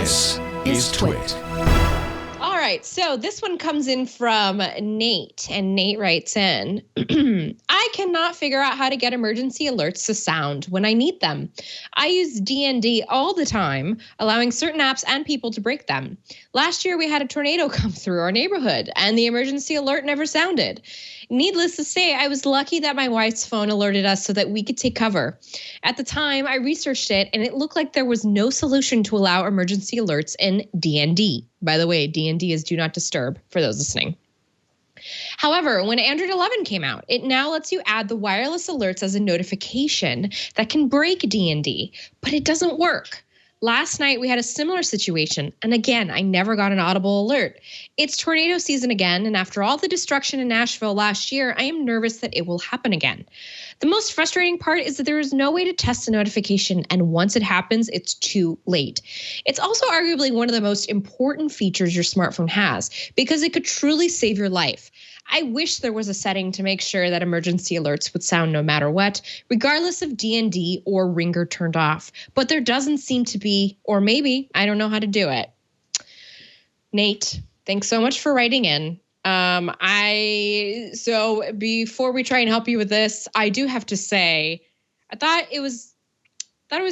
This is TWiT. All right, so this one comes in from Nate, and Nate writes in, I cannot figure out how to get emergency alerts to sound when I need them. I use DND all the time, allowing certain apps and people to break them. Last year, we had a tornado come through our neighborhood, and the emergency alert never sounded. Needless to say, I was lucky that my wife's phone alerted us so that we could take cover. At the time, I researched it, and it looked like there was no solution to allow emergency alerts in DND. By the way, DND is Do Not Disturb for those listening. However, when Android 11 came out, it now lets you add the wireless alerts as a notification that can break DND, but it doesn't work. Last night, we had a similar situation, and again, I never got an audible alert. It's tornado season again, and after all the destruction in Nashville last year, I am nervous that it will happen again. The most frustrating part is that there is no way to test a notification, and once it happens, it's too late. It's also arguably one of the most important features your smartphone has, because it could truly save your life. I wish there was a setting to make sure that emergency alerts would sound no matter what, regardless of DND or ringer turned off. But there doesn't seem to be, or maybe I don't know how to do it. Nate, thanks so much for writing in. So before we try and help you with this, I do have to say, I thought it was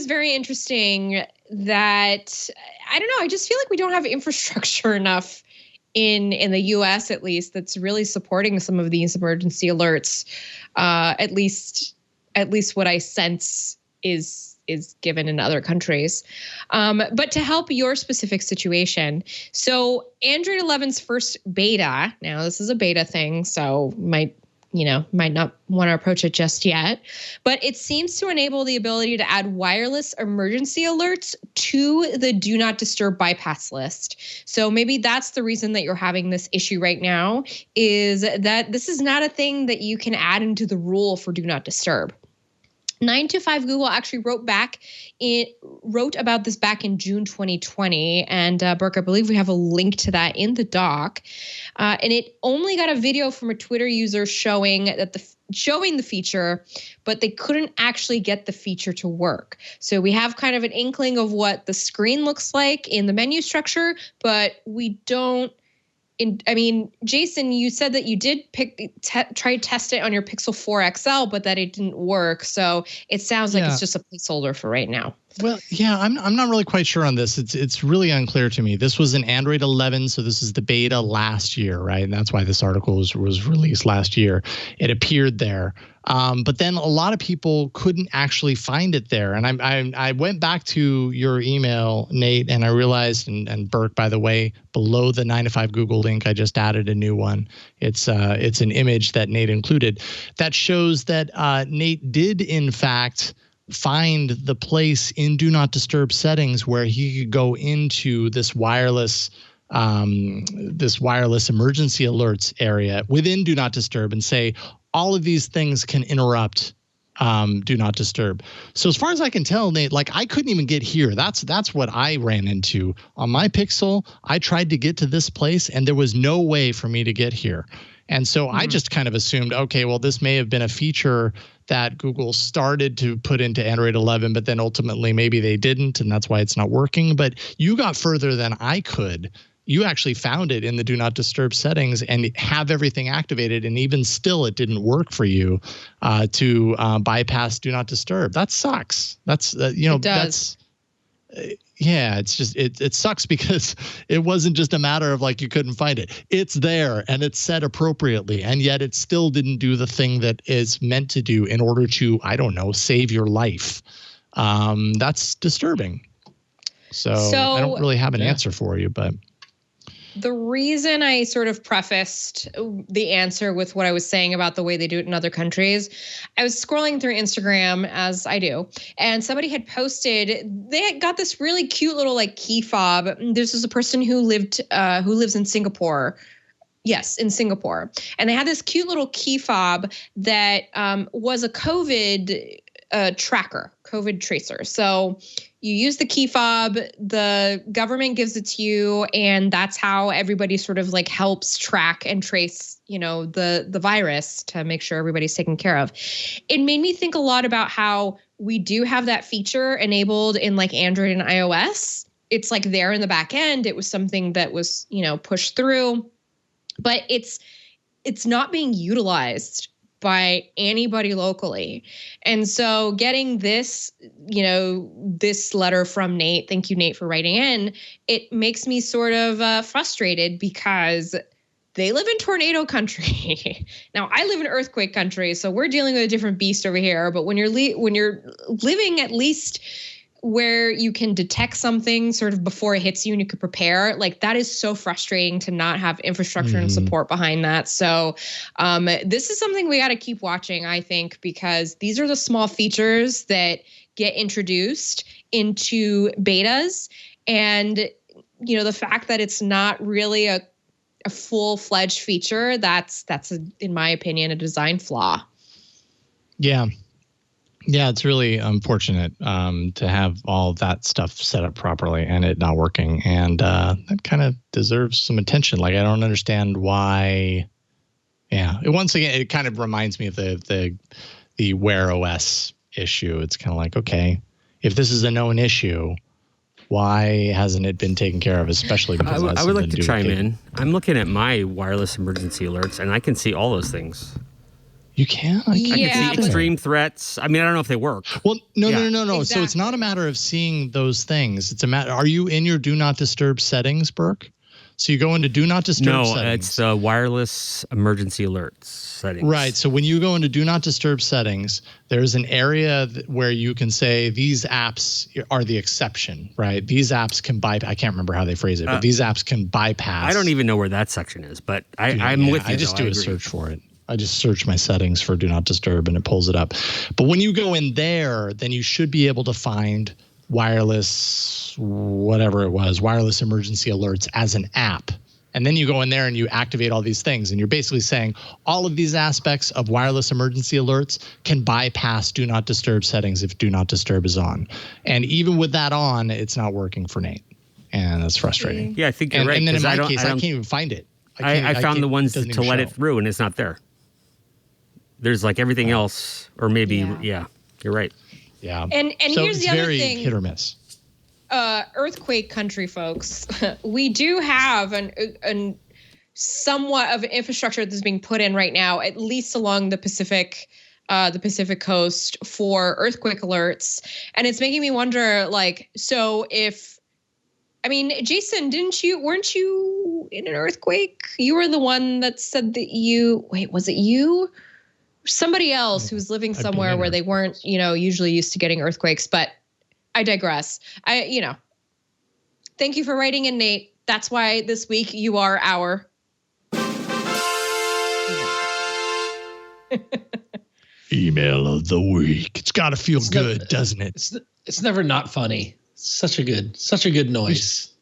very interesting that, I don't know, I just feel like we don't have infrastructure enough in the US, at least, that's really supporting some of these emergency alerts. At least what I sense is given in other countries. But to help your specific situation, so Android 11's first beta, now this is a beta thing, so might not want to approach it just yet, but it seems to enable the ability to add wireless emergency alerts to the Do Not Disturb bypass list. So maybe that's the reason that you're having this issue right now, is that this is not a thing that you can add into the rule for Do Not Disturb. 925 Google actually wrote about this back in June 2020. And Burke, I believe we have a link to that in the doc. And it only got a video from a Twitter user showing the feature, but they couldn't actually get the feature to work. So we have kind of an inkling of what the screen looks like in the menu structure, but we don't. Jason, you said that you did try to test it on your Pixel 4 XL, but that it didn't work. So it sounds like it's just a placeholder for right now. Well, yeah, I'm not really quite sure on this. It's really unclear to me. This was an Android 11, so this is the beta last year, right? And that's why this article was released last year. It appeared there. But then a lot of people couldn't actually find it there. And I went back to your email, Nate, and I realized, and Burke, by the way, below the 9to5 Google link, I just added a new one. It's an image that Nate included that shows that Nate did, in fact, find the place in Do Not Disturb settings where he could go into this wireless emergency alerts area within Do Not Disturb and say, all of these things can interrupt Do Not Disturb. So as far as I can tell, Nate, like I couldn't even get here. That's what I ran into on my Pixel. I tried to get to this place and there was no way for me to get here. And so I just kind of assumed, okay, well, this may have been a feature that Google started to put into Android 11, but then ultimately maybe they didn't, and that's why it's not working. But you got further than I could. You actually found it in the Do Not Disturb settings and have everything activated, and even still it didn't work for you to bypass Do Not Disturb. That sucks. That's it does. It's just it sucks because it wasn't just a matter of like you couldn't find it. It's there and it's set appropriately, and yet it still didn't do the thing that is meant to do in order to, I don't know, save your life. That's disturbing. So I don't really have an answer for you, but the reason I sort of prefaced the answer with what I was saying about the way they do it in other countries, I was scrolling through Instagram, as I do, and somebody had posted, they had got this really cute little like key fob. This is a person who lives in Singapore. Yes, in Singapore. And they had this cute little key fob that was a COVID tracker, COVID tracer. So you use the key fob, the government gives it to you, and that's how everybody sort of like helps track and trace, the virus to make sure everybody's taken care of. It made me think a lot about how we do have that feature enabled in like Android and iOS, it's like there in the back end. It was something that was, pushed through, but it's not being utilized by anybody locally. And so getting this, this letter from Nate, thank you, Nate, for writing in, it makes me sort of frustrated because they live in tornado country. Now, I live in earthquake country, so we're dealing with a different beast over here. But when you're living at least where you can detect something sort of before it hits you and you could prepare, like that is so frustrating to not have infrastructure and support behind that. So this is something we got to keep watching, I think, because these are the small features that get introduced into betas. And, the fact that it's not really a full-fledged feature, that's in my opinion, a design flaw. Yeah. Yeah, it's really unfortunate to have all that stuff set up properly and it not working. And that kind of deserves some attention. Like, I don't understand why. Yeah, once again, it kind of reminds me of the Wear OS issue. It's kind of like, okay, if this is a known issue, why hasn't it been taken care of? Especially because I would like to chime in. I'm looking at my wireless emergency alerts, and I can see all those things. You can? I can see extreme threats. I mean, I don't know if they work. Well, no. Exactly. So it's not a matter of seeing those things. It's a matter. Are you in your Do Not Disturb settings, Burke? So you go into Do Not Disturb settings. No, it's the wireless emergency alerts settings. Right. So when you go into Do Not Disturb settings, there's an area where you can say these apps are the exception, right? These apps can bypass. I can't remember how they phrase it, but these apps can bypass. I don't even know where that section is, but I'm with you. I just do a search for it. I just search my settings for Do Not Disturb and it pulls it up. But when you go in there, then you should be able to find wireless, whatever it was, wireless emergency alerts as an app. And then you go in there and you activate all these things. And you're basically saying all of these aspects of wireless emergency alerts can bypass Do Not Disturb settings if Do Not Disturb is on. And even with that on, it's not working for Nate. And that's frustrating. Yeah, I think you're right. And then in my case, I can't even find it. I found the ones to let it through and it's not there. There's like everything else, or maybe, you're right. Yeah. And so here's the other thing. Hit or miss. Earthquake country, folks. We do have an somewhat of infrastructure that's being put in right now, at least along the Pacific coast for earthquake alerts. And it's making me wonder, like, so Jason, weren't you in an earthquake? You were the one that said that was it you? Somebody else who was living somewhere where they weren't, usually used to getting earthquakes, but I digress. Thank you for writing in, Nate. That's why this week you are our email of the week. It's got to feel good, doesn't it? It's never not funny. Such a good noise.